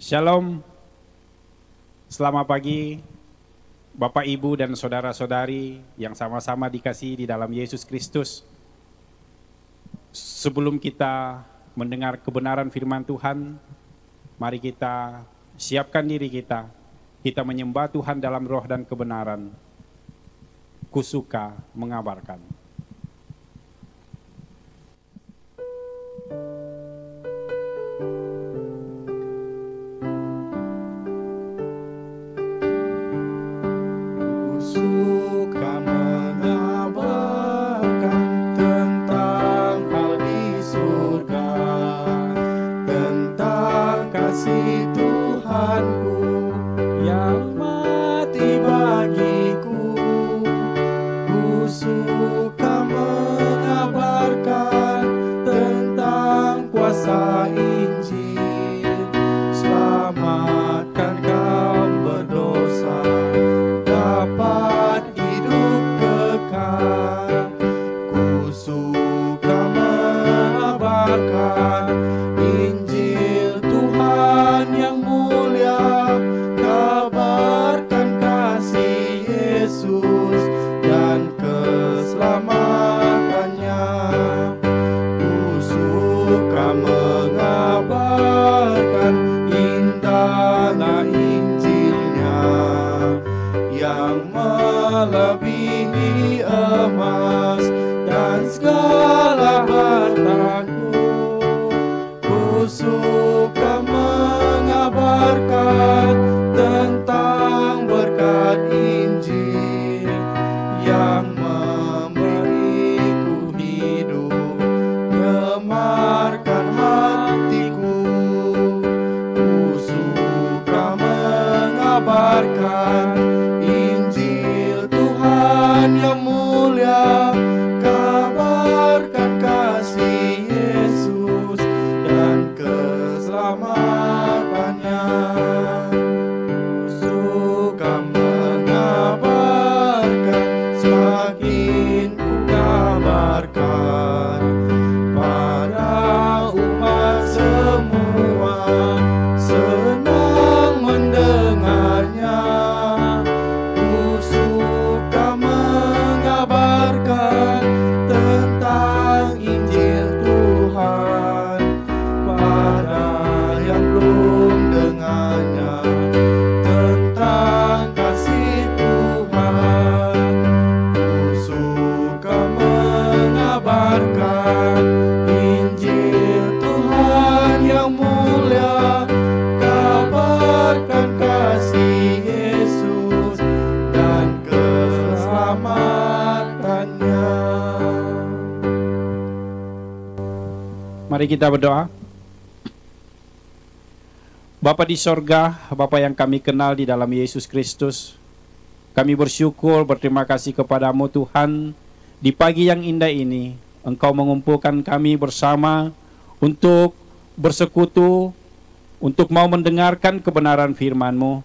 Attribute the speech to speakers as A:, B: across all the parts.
A: Shalom, selamat pagi Bapak, Ibu, dan saudara-saudari yang sama-sama dikasihi di dalam Yesus Kristus. Sebelum kita mendengar kebenaran firman Tuhan, mari kita siapkan diri kita menyembah Tuhan dalam roh dan kebenaran. Kusuka mengabarkan.
B: Suka mengabarkan tentang hal di surga, tentang kasih Tuhanku yang mati bagiku. Ku suka mengabarkan tentang kuasa Injil, selamatkan kaum berdosa, dapat hidup kekal. Ku suka mengabarkan Injil Tuhan yang mulia, kabarkan kasih Yesus dan keselamatannya. Ku suka mengabarkan indahnya Injilnya yang melebihi emas dan segala hartaku. Ku suka mengabarkan tentang berkat Injil yang memberiku hidup, gemarkan hatiku. Ku suka mengabarkan Injil Tuhan yang mulia, kabarkan kasih Yesus dan keselamatannya. Ku suka mengabarkan, semakin ku kabarkan pada umat semua, senang mendengarnya. Ku suka mengabarkan tentang Injil Tuhan pada yang belum dengarnya, tentang kasih Tuhan. Ku suka mengabarkan Injil Tuhan yang mulia, kabarkan kasih Yesus dan keselamatannya.
A: Mari kita berdoa. Bapa di sorga, Bapa yang kami kenal di dalam Yesus Kristus, kami bersyukur, berterima kasih kepadamu Tuhan. Di pagi yang indah ini, Engkau mengumpulkan kami bersama untuk bersekutu, untuk mau mendengarkan kebenaran firman-Mu.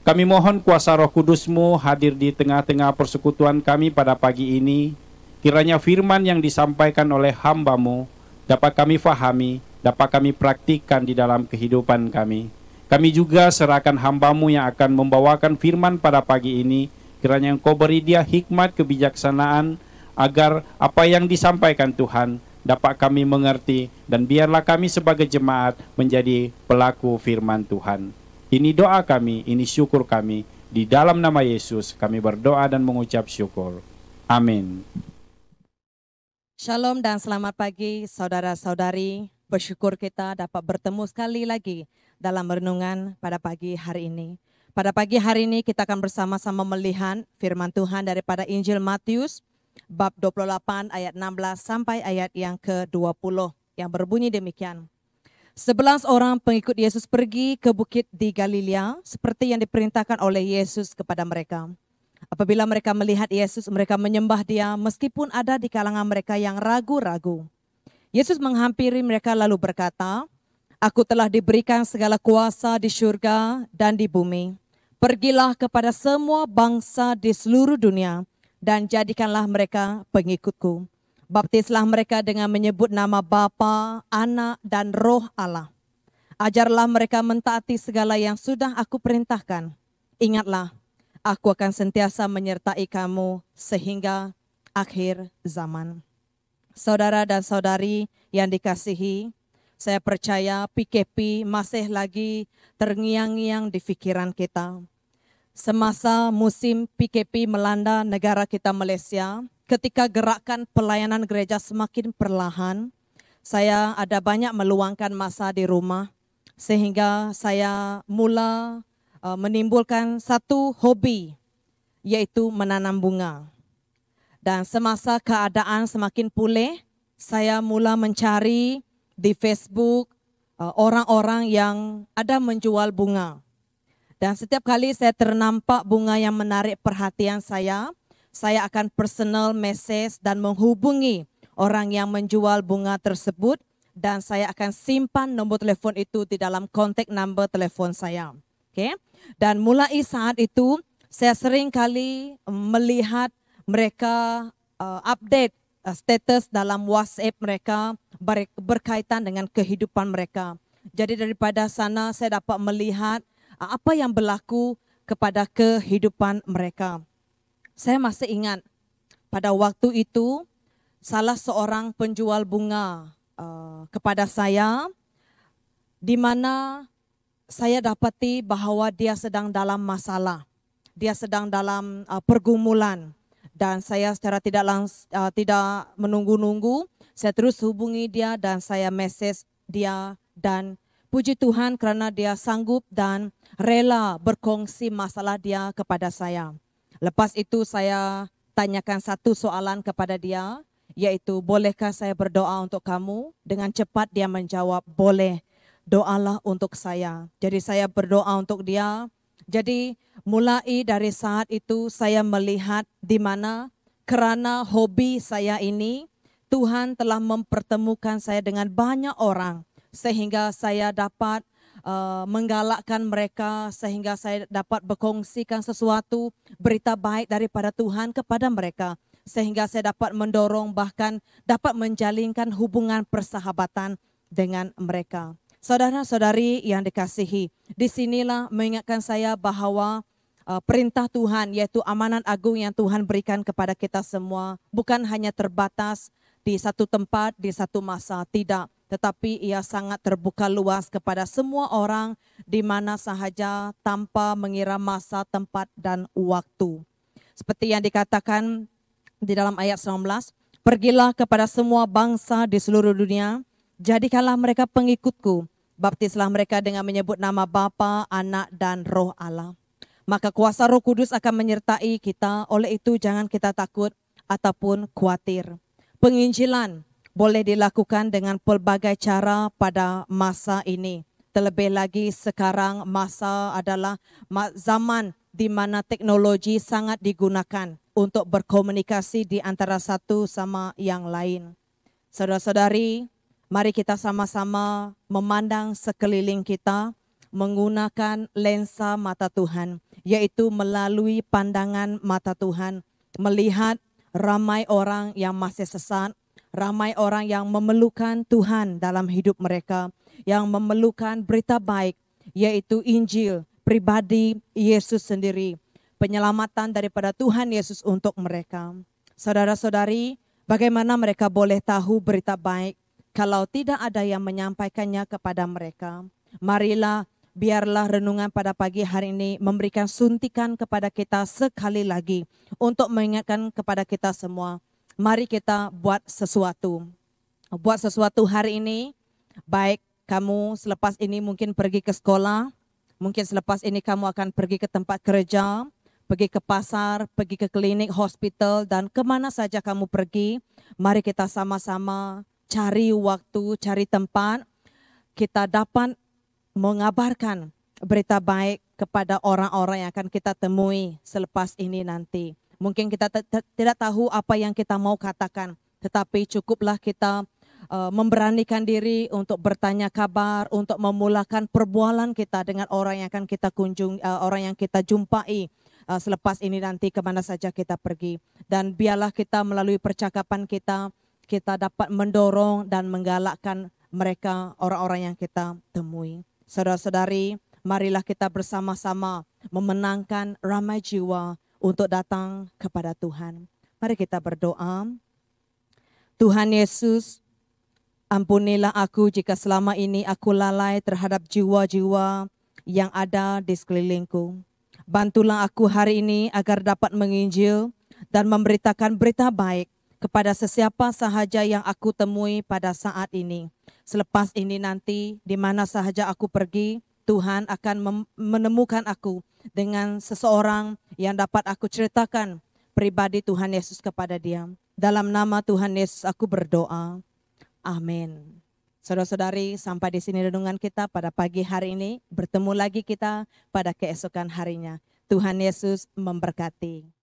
A: Kami mohon kuasa Roh Kudus-Mu hadir di tengah-tengah persekutuan kami pada pagi ini. Kiranya firman yang disampaikan oleh hamba-Mu dapat kami fahami, dapat kami praktikkan di dalam kehidupan kami. Kami juga serahkan hamba-Mu yang akan membawakan firman pada pagi ini. Kiranya Engkau beri dia hikmat kebijaksanaan, agar apa yang disampaikan Tuhan dapat kami mengerti, dan biarlah kami sebagai jemaat menjadi pelaku firman Tuhan. Ini doa kami, ini syukur kami. Di dalam nama Yesus kami berdoa dan mengucap syukur. Amin.
C: Shalom dan selamat pagi saudara-saudari. Bersyukur kita dapat bertemu sekali lagi dalam renungan pada pagi hari ini. Pada pagi hari ini kita akan bersama-sama melihat firman Tuhan daripada Injil Matius bab 28 ayat 16 sampai ayat yang ke-20 yang berbunyi demikian. 11 orang pengikut Yesus pergi ke bukit di Galilea seperti yang diperintahkan oleh Yesus kepada mereka. Apabila mereka melihat Yesus, mereka menyembah Dia meskipun ada di kalangan mereka yang ragu-ragu. Yesus menghampiri mereka lalu berkata, "Aku telah diberikan segala kuasa di surga dan di bumi. Pergilah kepada semua bangsa di seluruh dunia dan jadikanlah mereka pengikutku. Baptislah mereka dengan menyebut nama Bapa, Anak, dan Roh Allah. Ajarlah mereka mentaati segala yang sudah aku perintahkan. Ingatlah, aku akan sentiasa menyertai kamu sehingga akhir zaman. Saudara dan saudari yang dikasihi, saya percaya PKP masih lagi terngiang-ngiang di pikiran kita. Semasa musim PKP melanda negara kita Malaysia, ketika gerakan pelayanan gereja semakin perlahan, saya ada banyak meluangkan masa di rumah, sehingga saya mula menimbulkan satu hobi, yaitu menanam bunga. Dan semasa keadaan semakin pulih, saya mula mencari di Facebook orang-orang yang ada menjual bunga. Dan setiap kali saya ternampak bunga yang menarik perhatian saya akan personal message dan menghubungi orang yang menjual bunga tersebut, dan saya akan simpan nombor telefon itu di dalam kontak number telefon saya. Okay? Dan mulai saat itu saya sering kali melihat mereka update status dalam WhatsApp mereka berkaitan dengan kehidupan mereka. Jadi daripada sana saya dapat melihat apa yang berlaku kepada kehidupan mereka. Saya masih ingat pada waktu itu salah seorang penjual bunga kepada saya, di mana saya dapati bahwa dia sedang dalam masalah, dia sedang dalam pergumulan, dan saya secara tidak menunggu-nunggu, saya terus hubungi dia dan saya message dia, dan puji Tuhan karena dia sanggup dan rela berkongsi masalah dia kepada saya. Lepas itu saya tanyakan satu soalan kepada dia, yaitu bolehkah saya berdoa untuk kamu? Dengan cepat dia menjawab, boleh, doalah untuk saya. Jadi saya berdoa untuk dia. Jadi mulai dari saat itu saya melihat di mana karena hobi saya ini, Tuhan telah mempertemukan saya dengan banyak orang, sehingga saya dapat menggalakkan mereka, sehingga saya dapat berkongsikan sesuatu berita baik daripada Tuhan kepada mereka, sehingga saya dapat mendorong bahkan dapat menjalinkan hubungan persahabatan dengan mereka. Saudara-saudari yang dikasihi, disinilah mengingatkan saya bahwa perintah Tuhan, yaitu amanat agung yang Tuhan berikan kepada kita semua, bukan hanya terbatas di satu tempat, di satu masa, tidak. Tetapi ia sangat terbuka luas kepada semua orang di mana sahaja tanpa mengira masa, tempat, dan waktu. Seperti yang dikatakan di dalam ayat 19, pergilah kepada semua bangsa di seluruh dunia, jadikanlah mereka pengikutku, baptislah mereka dengan menyebut nama Bapa, Anak, dan Roh Allah. Maka kuasa Roh Kudus akan menyertai kita, oleh itu jangan kita takut ataupun khawatir. Penginjilan boleh dilakukan dengan pelbagai cara pada masa ini. Terlebih lagi sekarang masa adalah zaman di mana teknologi sangat digunakan untuk berkomunikasi di antara satu sama yang lain. Saudara-saudari, mari kita sama-sama memandang sekeliling kita menggunakan lensa mata Tuhan, yaitu melalui pandangan mata Tuhan, melihat ramai orang yang masih sesat, ramai orang yang memerlukan Tuhan dalam hidup mereka, yang memerlukan berita baik, yaitu Injil pribadi Yesus sendiri, penyelamatan daripada Tuhan Yesus untuk mereka. Saudara-saudari, bagaimana mereka boleh tahu berita baik kalau tidak ada yang menyampaikannya kepada mereka? Marilah, biarlah renungan pada pagi hari ini memberikan suntikan kepada kita sekali lagi untuk mengingatkan kepada kita semua. Mari kita buat sesuatu. Buat sesuatu hari ini, baik kamu selepas ini mungkin pergi ke sekolah, mungkin selepas ini kamu akan pergi ke tempat kerja, pergi ke pasar, pergi ke klinik, hospital, dan kemana saja kamu pergi. Mari kita sama-sama cari waktu, cari tempat, kita dapat mengabarkan berita baik kepada orang-orang yang akan kita temui selepas ini nanti. Mungkin kita tidak tahu apa yang kita mau katakan, tetapi cukuplah kita memberanikan diri untuk bertanya kabar, untuk memulakan perbualan kita dengan orang yang akan kita orang yang kita jumpai selepas ini nanti kemana saja kita pergi. Dan biarlah kita melalui percakapan kita dapat mendorong dan menggalakkan mereka, orang-orang yang kita temui. Saudara-saudari, marilah kita bersama-sama memenangkan ramai jiwa untuk datang kepada Tuhan. Mari kita berdoa. Tuhan Yesus, ampunilah aku jika selama ini aku lalai terhadap jiwa-jiwa yang ada di sekelilingku. Bantulah aku hari ini agar dapat menginjil dan memberitakan berita baik kepada sesiapa sahaja yang aku temui pada saat ini. Selepas ini nanti, di mana sahaja aku pergi, Tuhan akan menemukan aku dengan seseorang yang dapat aku ceritakan pribadi Tuhan Yesus kepada dia. Dalam nama Tuhan Yesus aku berdoa. Amin. Saudara-saudari, sampai di sini renungan kita pada pagi hari ini. Bertemu lagi kita pada keesokan harinya. Tuhan Yesus memberkati.